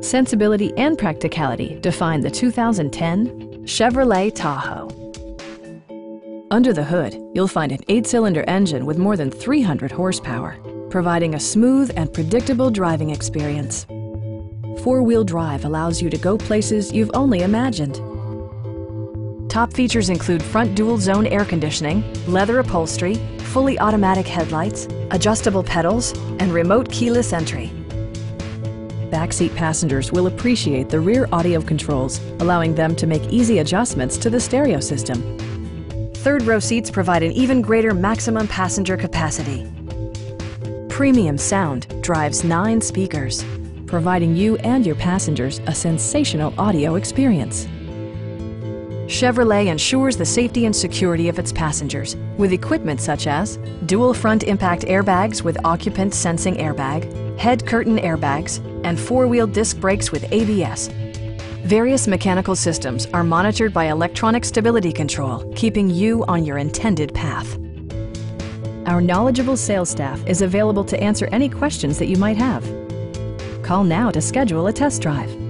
Sensibility and practicality define the 2010 Chevrolet Tahoe. Under the hood, you'll find an 8-cylinder engine with more than 300 horsepower, providing a smooth and predictable driving experience. 4-wheel drive allows you to go places you've only imagined. Top features include front dual-zone air conditioning, leather upholstery, fully automatic headlights, adjustable pedals, and remote keyless entry. Backseat passengers will appreciate the rear audio controls, allowing them to make easy adjustments to the stereo system. Third-row seats provide an even greater maximum passenger capacity. Premium sound drives 9 speakers, providing you and your passengers a sensational audio experience. Chevrolet ensures the safety and security of its passengers with equipment such as dual front impact airbags with occupant sensing airbag, head curtain airbags, and 4-wheel disc brakes with ABS. Various mechanical systems are monitored by electronic stability control, keeping you on your intended path. Our knowledgeable sales staff is available to answer any questions that you might have. Call now to schedule a test drive.